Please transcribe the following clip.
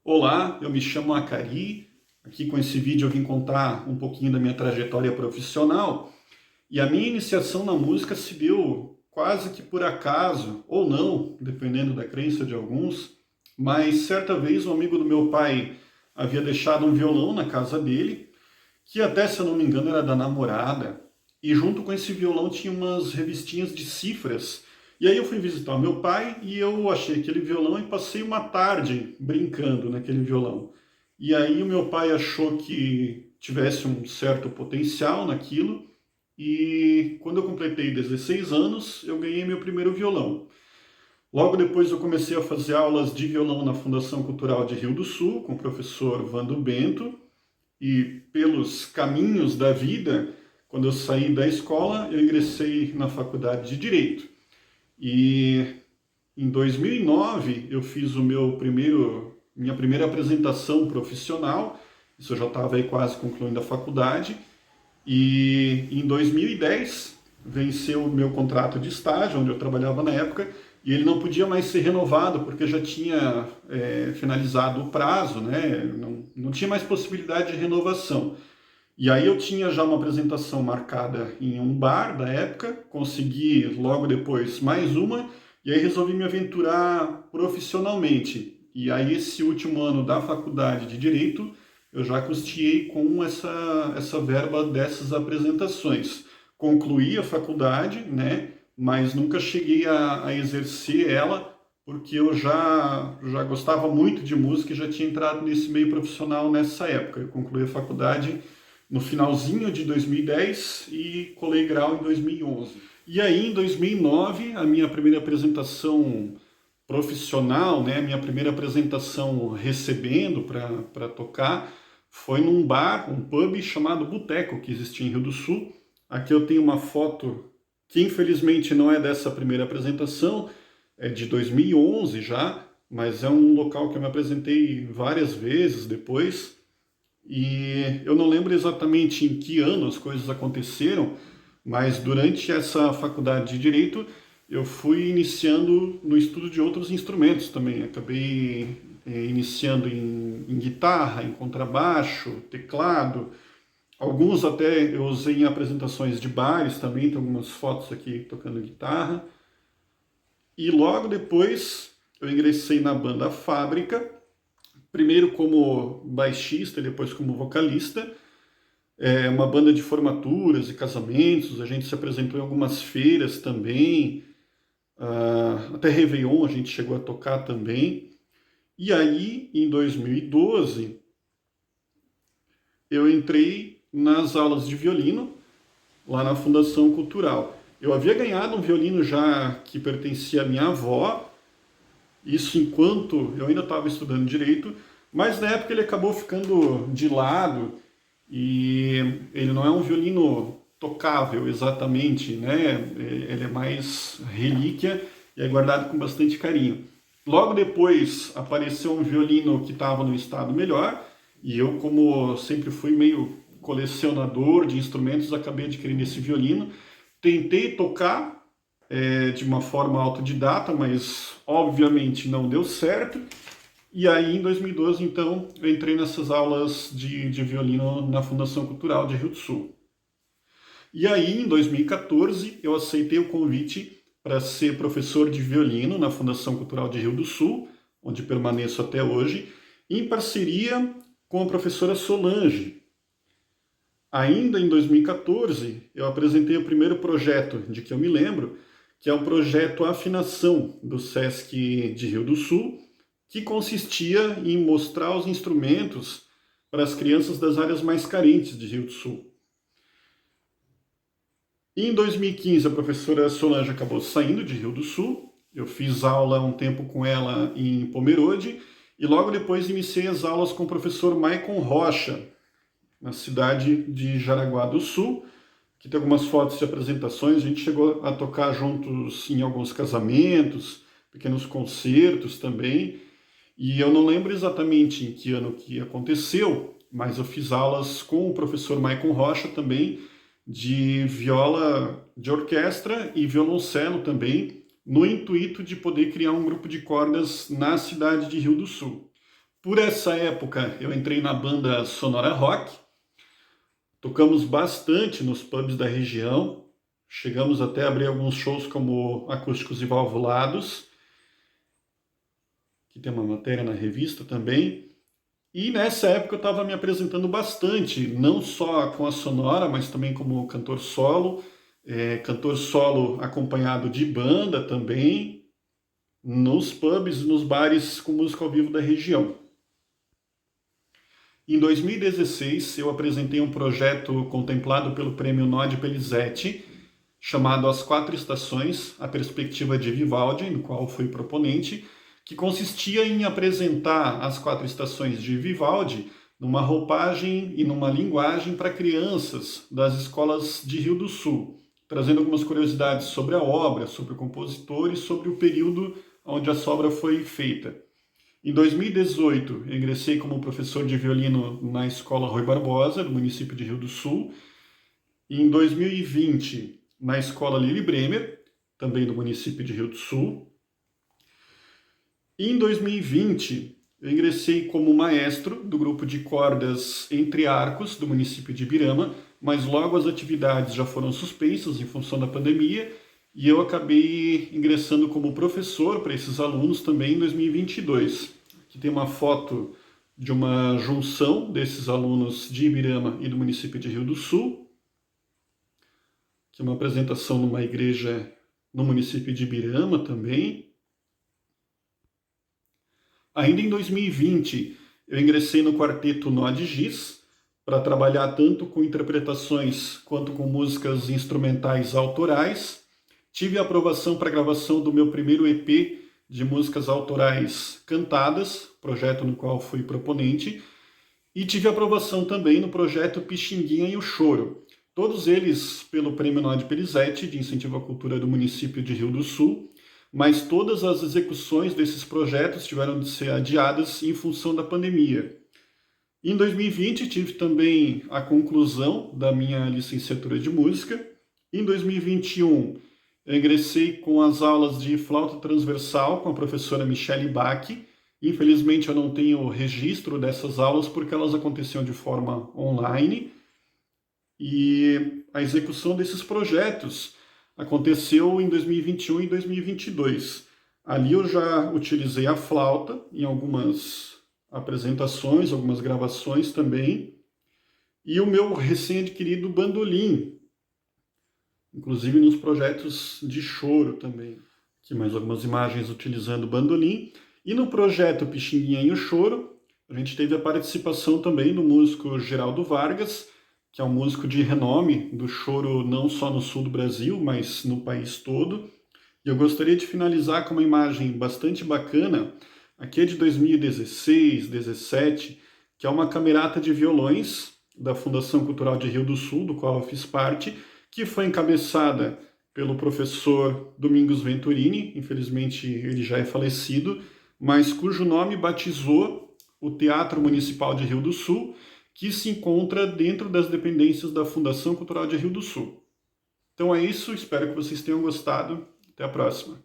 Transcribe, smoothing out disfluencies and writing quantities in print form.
Olá, eu me chamo Acari. Aqui com esse vídeo eu vim contar um pouquinho da minha trajetória profissional. E a minha iniciação na música se deu quase que por acaso, ou não, dependendo da crença de alguns. Mas certa vez um amigo do meu pai havia deixado um violão na casa dele, que até, se eu não me engano, era da namorada. E junto com esse violão tinha umas revistinhas de cifras. E aí eu fui visitar o meu pai e eu achei aquele violão e passei uma tarde brincando naquele violão. E aí o meu pai achou que tivesse um certo potencial naquilo e quando eu completei 16 anos, eu ganhei meu primeiro violão. Logo depois eu comecei a fazer aulas de violão na Fundação Cultural de Rio do Sul, com o professor Vando Bento, e pelos caminhos da vida, quando eu saí da escola, eu ingressei na faculdade de Direito. E em 2009 eu fiz minha primeira apresentação profissional, isso eu já estava aí quase concluindo a faculdade, e em 2010 venceu o meu contrato de estágio, onde eu trabalhava na época, e ele não podia mais ser renovado, porque já tinha finalizado o prazo, né? Não tinha mais possibilidade de renovação. E aí eu tinha já uma apresentação marcada em um bar da época, consegui logo depois mais uma, e aí resolvi me aventurar profissionalmente. E aí esse último ano da faculdade de Direito, eu já custeei com essa verba dessas apresentações. Concluí a faculdade, né, mas nunca cheguei a exercer ela, porque eu já gostava muito de música e já tinha entrado nesse meio profissional nessa época. Eu concluí a faculdade no finalzinho de 2010 e colei grau em 2011. E aí, em 2009, a minha primeira apresentação profissional, né, a minha primeira apresentação recebendo para tocar, foi num bar, um pub chamado Boteco, que existia em Rio do Sul. Aqui eu tenho uma foto que infelizmente não é dessa primeira apresentação, é de 2011 já, mas é um local que eu me apresentei várias vezes depois. E eu não lembro exatamente em que ano as coisas aconteceram, mas durante essa faculdade de Direito eu fui iniciando no estudo de outros instrumentos também. Acabei iniciando em guitarra, em contrabaixo, teclado. Alguns até eu usei em apresentações de bares também, tem algumas fotos aqui tocando guitarra. E logo depois eu ingressei na banda Fábrica, primeiro como baixista e depois como vocalista. É uma banda de formaturas e casamentos, a gente se apresentou em algumas feiras também, até Réveillon a gente chegou a tocar também. E aí, em 2012, eu entrei nas aulas de violino, lá na Fundação Cultural. Eu havia ganhado um violino já que pertencia à minha avó, isso enquanto eu ainda estava estudando direito, mas na época ele acabou ficando de lado e ele não é um violino tocável exatamente, né? Ele é mais relíquia e é guardado com bastante carinho. Logo depois apareceu um violino que estava no estado melhor e eu, como sempre fui meio colecionador de instrumentos, acabei adquirindo esse violino. Tentei tocar de uma forma autodidata, mas obviamente não deu certo. E aí, em 2012, então, eu entrei nessas aulas de violino na Fundação Cultural de Rio do Sul. E aí, em 2014, eu aceitei o convite para ser professor de violino na Fundação Cultural de Rio do Sul, onde permaneço até hoje, em parceria com a professora Solange. Ainda em 2014, eu apresentei o primeiro projeto de que eu me lembro, que é o projeto Afinação do SESC de Rio do Sul, que consistia em mostrar os instrumentos para as crianças das áreas mais carentes de Rio do Sul. Em 2015, a professora Solange acabou saindo de Rio do Sul, eu fiz aula um tempo com ela em Pomerode, e logo depois iniciei as aulas com o professor Maicon Rocha, na cidade de Jaraguá do Sul, que tem algumas fotos de apresentações, a gente chegou a tocar juntos em alguns casamentos, pequenos concertos também, e eu não lembro exatamente em que ano que aconteceu, mas eu fiz aulas com o professor Maicon Rocha também, de viola de orquestra e violoncelo também, no intuito de poder criar um grupo de cordas na cidade de Rio do Sul. Por essa época, eu entrei na banda Sonora Rock, tocamos bastante nos pubs da região, chegamos até a abrir alguns shows como Acústicos e Valvulados, que tem uma matéria na revista também. E nessa época eu estava me apresentando bastante, não só com a Sonora, mas também como cantor solo acompanhado de banda também, nos pubs e nos bares com música ao vivo da região. Em 2016, eu apresentei um projeto contemplado pelo Prêmio Nodi Pelizzetti, chamado As Quatro Estações, a perspectiva de Vivaldi, no qual fui proponente, que consistia em apresentar as quatro estações de Vivaldi numa roupagem e numa linguagem para crianças das escolas de Rio do Sul, trazendo algumas curiosidades sobre a obra, sobre o compositor e sobre o período onde essa obra foi feita. Em 2018, eu ingressei como professor de violino na Escola Rui Barbosa, do município de Rio do Sul. E em 2020, na Escola Lili Bremer, também do município de Rio do Sul. E em 2020, eu ingressei como maestro do grupo de cordas Entre Arcos, do município de Ibirama, mas logo as atividades já foram suspensas em função da pandemia, e eu acabei ingressando como professor para esses alunos também em 2022. Aqui tem uma foto de uma junção desses alunos de Ibirama e do município de Rio do Sul, que é uma apresentação numa igreja no município de Ibirama também. Ainda em 2020, eu ingressei no quarteto Nod Giz, para trabalhar tanto com interpretações quanto com músicas instrumentais autorais. Tive a aprovação para a gravação do meu primeiro EP de músicas autorais cantadas, projeto no qual fui proponente, e tive aprovação também no projeto Pixinguinha e o Choro, todos eles pelo Prêmio Nodi Pelizzetti, de Incentivo à Cultura do município de Rio do Sul, mas todas as execuções desses projetos tiveram de ser adiadas em função da pandemia. Em 2020 tive também a conclusão da minha licenciatura de música. Em 2021 eu ingressei com as aulas de flauta transversal com a professora Michele Bach. Infelizmente eu não tenho registro dessas aulas porque elas aconteciam de forma online. E a execução desses projetos aconteceu em 2021 e 2022. Ali eu já utilizei a flauta em algumas apresentações, algumas gravações também, e o meu recém-adquirido bandolim, inclusive nos projetos de choro também. Aqui mais algumas imagens utilizando bandolim. E no projeto Pixinguinha e o Choro, a gente teve a participação também do músico Geraldo Vargas, que é um músico de renome do choro não só no sul do Brasil, mas no país todo. E eu gostaria de finalizar com uma imagem bastante bacana. Aqui é de 2016, 2017, que é uma camerata de violões da Fundação Cultural de Rio do Sul, do qual eu fiz parte, que foi encabeçada pelo professor Domingos Venturini, infelizmente ele já é falecido, mas cujo nome batizou o Teatro Municipal de Rio do Sul, que se encontra dentro das dependências da Fundação Cultural de Rio do Sul. Então é isso, espero que vocês tenham gostado. Até a próxima.